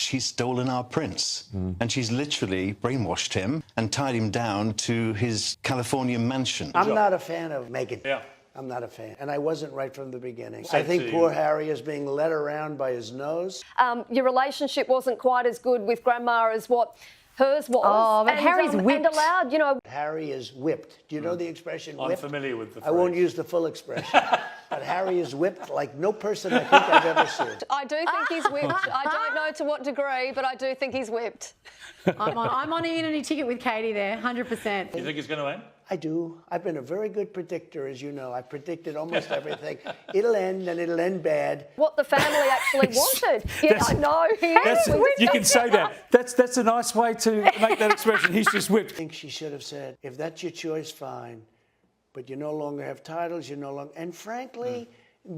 she's stolen our prince. And she's literally brainwashed him and tied him down to his California mansion. I'm not a fan of Meghan. Yeah. I'm not a fan. And I wasn't right from the beginning. I think poor Harry is being led around by his nose. Your relationship wasn't quite as good with Grandma as what hers was. Oh, but Harry's whipped. And allowed, you know. Harry is whipped. Do you know the expression whipped? I'm familiar with the phrase. I won't use the full expression. But Harry is whipped like no person I think I've ever seen. I do think he's whipped. I don't know to what degree, but I do think he's whipped. I'm on a unity ticket with Katie there, 100%. You think he's going to win? I do. I've been a very good predictor, as you know. I predicted almost everything. It'll end, and it'll end bad. What the family actually wanted. Yeah, I know. You can say that. That's a nice way to make that expression. He's just whipped. I think she should have said, if that's your choice, fine. But you no longer have titles, you no longer... And frankly,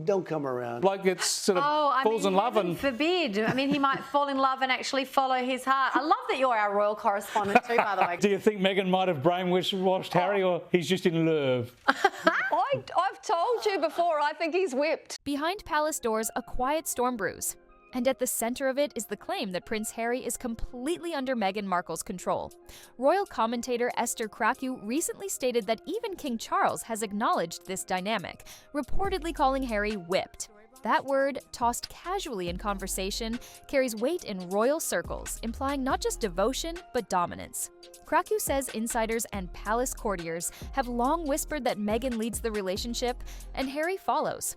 don't come around. Bloke gets sort of falls in love and... forbid. I mean, he might fall in love and actually follow his heart. I love that you're our royal correspondent too, by the way. Do you think Meghan might have brainwashed Harry, or he's just in love? I've told you before, I think he's whipped. Behind palace doors, a quiet storm brews. And at the center of it is the claim that Prince Harry is completely under Meghan Markle's control. Royal commentator Esther Krakue recently stated that even King Charles has acknowledged this dynamic, reportedly calling Harry whipped. That word, tossed casually in conversation, carries weight in royal circles, implying not just devotion, but dominance. Krakue says insiders and palace courtiers have long whispered that Meghan leads the relationship, and Harry follows.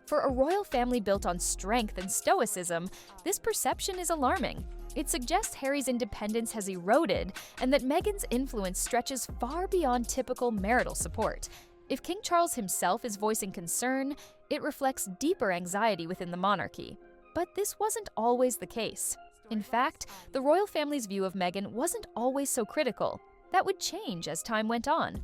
For a royal family built on strength and stoicism, this perception is alarming. It suggests Harry's independence has eroded and that Meghan's influence stretches far beyond typical marital support. If King Charles himself is voicing concern, it reflects deeper anxiety within the monarchy. But this wasn't always the case. In fact, the royal family's view of Meghan wasn't always so critical. That would change as time went on.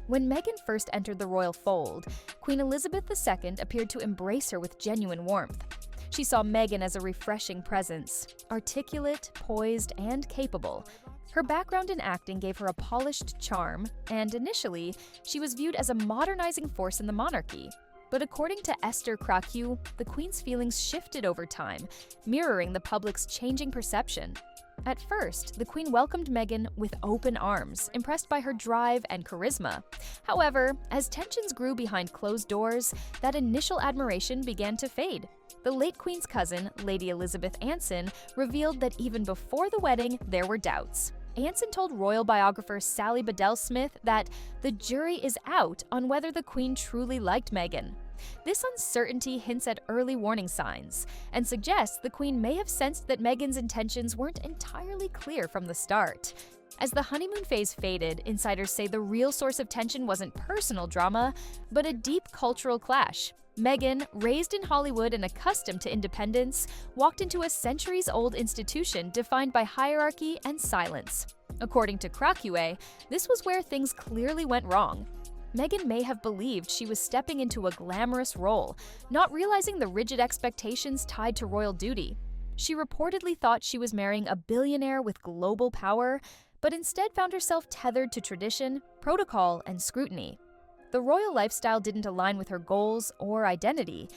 When Meghan first entered the royal fold, Queen Elizabeth II appeared to embrace her with genuine warmth. She saw Meghan as a refreshing presence, articulate, poised, and capable. Her background in acting gave her a polished charm, and initially, she was viewed as a modernizing force in the monarchy. But according to Esther Krakue, the Queen's feelings shifted over time, mirroring the public's changing perception. At first, the Queen welcomed Meghan with open arms, impressed by her drive and charisma. However, as tensions grew behind closed doors, that initial admiration began to fade. The late Queen's cousin, Lady Elizabeth Anson, revealed that even before the wedding, there were doubts. Anson told royal biographer Sally Bedell-Smith that the jury is out on whether the Queen truly liked Meghan. This uncertainty hints at early warning signs and suggests the Queen may have sensed that Meghan's intentions weren't entirely clear from the start. As the honeymoon phase faded, insiders say the real source of tension wasn't personal drama, but a deep cultural clash. Meghan, raised in Hollywood and accustomed to independence, walked into a centuries-old institution defined by hierarchy and silence. According to Krakue, this was where things clearly went wrong. Meghan may have believed she was stepping into a glamorous role, not realizing the rigid expectations tied to royal duty. She reportedly thought she was marrying a billionaire with global power, but instead found herself tethered to tradition, protocol, and scrutiny. The royal lifestyle didn't align with her goals or identity,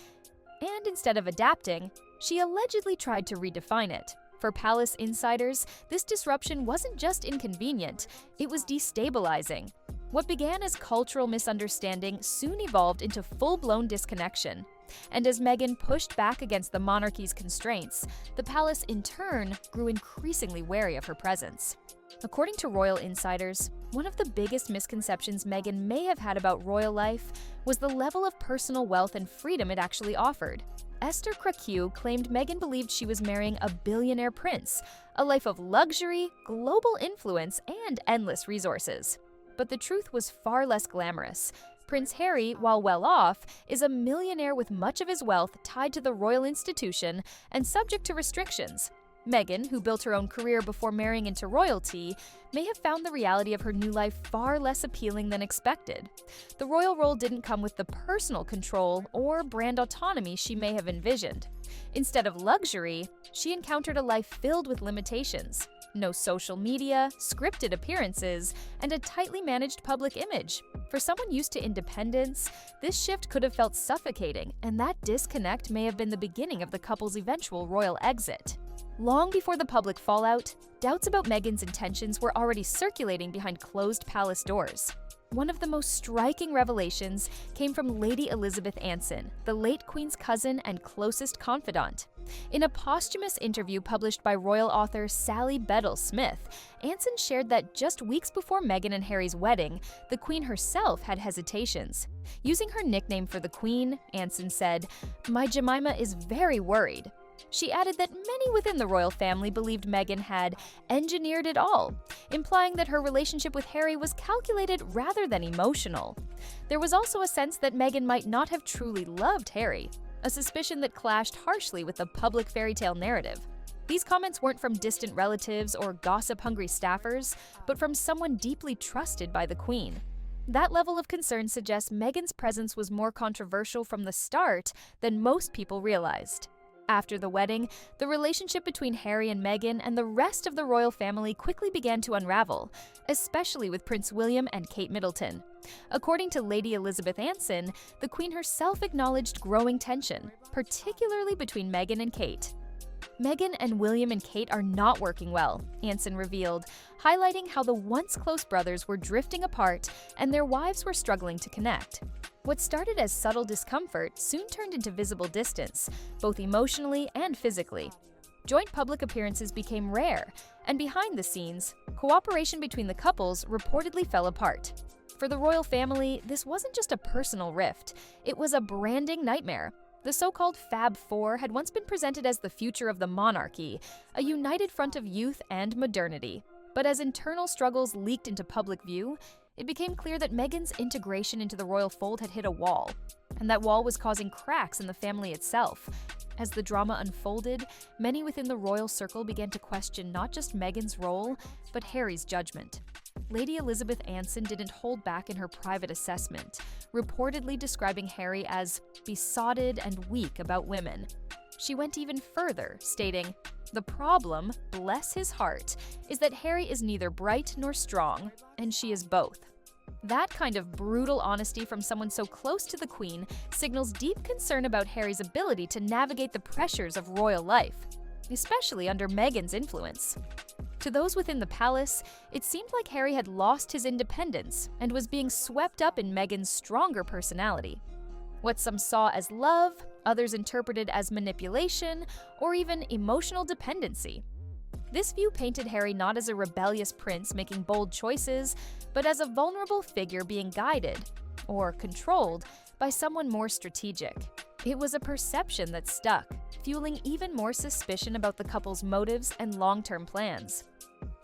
and instead of adapting, she allegedly tried to redefine it. For palace insiders, this disruption wasn't just inconvenient, it was destabilizing. What began as cultural misunderstanding soon evolved into full-blown disconnection. And as Meghan pushed back against the monarchy's constraints, the palace in turn grew increasingly wary of her presence. According to royal insiders, one of the biggest misconceptions Meghan may have had about royal life was the level of personal wealth and freedom it actually offered. Esther Krakue claimed Meghan believed she was marrying a billionaire prince, a life of luxury, global influence, and endless resources. But the truth was far less glamorous. Prince Harry, while well off, is a millionaire with much of his wealth tied to the royal institution and subject to restrictions. Meghan, who built her own career before marrying into royalty, may have found the reality of her new life far less appealing than expected. The royal role didn't come with the personal control or brand autonomy she may have envisioned. Instead of luxury, she encountered a life filled with limitations. No social media, scripted appearances, and a tightly managed public image. For someone used to independence, this shift could have felt suffocating, and that disconnect may have been the beginning of the couple's eventual royal exit. Long before the public fallout, doubts about Meghan's intentions were already circulating behind closed palace doors. One of the most striking revelations came from Lady Elizabeth Anson, the late Queen's cousin and closest confidant. In a posthumous interview published by royal author Sally Bedell-Smith, Anson shared that just weeks before Meghan and Harry's wedding, the Queen herself had hesitations. Using her nickname for the Queen, Anson said, "My Jemima is very worried." She added that many within the royal family believed Meghan had engineered it all, implying that her relationship with Harry was calculated rather than emotional. There was also a sense that Meghan might not have truly loved Harry, a suspicion that clashed harshly with the public fairy tale narrative. These comments weren't from distant relatives or gossip-hungry staffers, but from someone deeply trusted by the Queen. That level of concern suggests Meghan's presence was more controversial from the start than most people realized. After the wedding, the relationship between Harry and Meghan and the rest of the royal family quickly began to unravel, especially with Prince William and Kate Middleton. According to Lady Elizabeth Anson, the Queen herself acknowledged growing tension, particularly between Meghan and Kate. Meghan and William and Kate are not working well, Anson revealed, highlighting how the once close brothers were drifting apart and their wives were struggling to connect. What started as subtle discomfort soon turned into visible distance, both emotionally and physically. Joint public appearances became rare, and behind the scenes, cooperation between the couples reportedly fell apart. For the royal family, this wasn't just a personal rift, it was a branding nightmare. The so-called Fab Four had once been presented as the future of the monarchy, a united front of youth and modernity. But as internal struggles leaked into public view, it became clear that Meghan's integration into the royal fold had hit a wall, and that wall was causing cracks in the family itself. As the drama unfolded, many within the royal circle began to question not just Meghan's role, but Harry's judgment. Lady Elizabeth Anson didn't hold back in her private assessment, reportedly describing Harry as besotted and weak about women. She went even further, stating, "The problem, bless his heart, is that Harry is neither bright nor strong, and she is both." That kind of brutal honesty from someone so close to the Queen signals deep concern about Harry's ability to navigate the pressures of royal life, especially under Meghan's influence. To those within the palace, it seemed like Harry had lost his independence and was being swept up in Meghan's stronger personality. What some saw as love, others interpreted as manipulation, or even emotional dependency. This view painted Harry not as a rebellious prince making bold choices, but as a vulnerable figure being guided, or controlled, by someone more strategic. It was a perception that stuck, fueling even more suspicion about the couple's motives and long-term plans.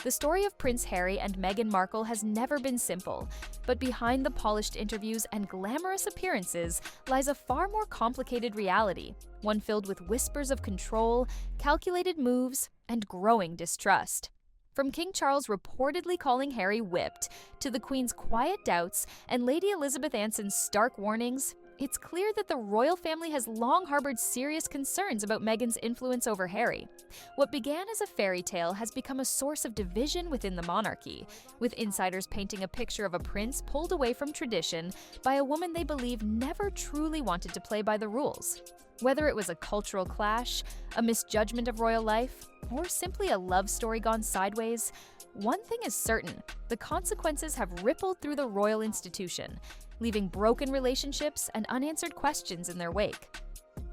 The story of Prince Harry and Meghan Markle has never been simple, but behind the polished interviews and glamorous appearances lies a far more complicated reality, one filled with whispers of control, calculated moves, and growing distrust. From King Charles reportedly calling Harry whipped, to the Queen's quiet doubts and Lady Elizabeth Anson's stark warnings, it's clear that the royal family has long harbored serious concerns about Meghan's influence over Harry. What began as a fairy tale has become a source of division within the monarchy, with insiders painting a picture of a prince pulled away from tradition by a woman they believe never truly wanted to play by the rules. Whether it was a cultural clash, a misjudgment of royal life, or simply a love story gone sideways, one thing is certain: the consequences have rippled through the royal institution, leaving broken relationships and unanswered questions in their wake.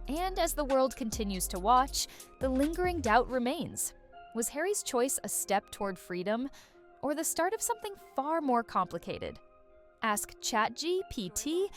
And as the world continues to watch, the lingering doubt remains. Was Harry's choice a step toward freedom, or the start of something far more complicated? Ask ChatGPT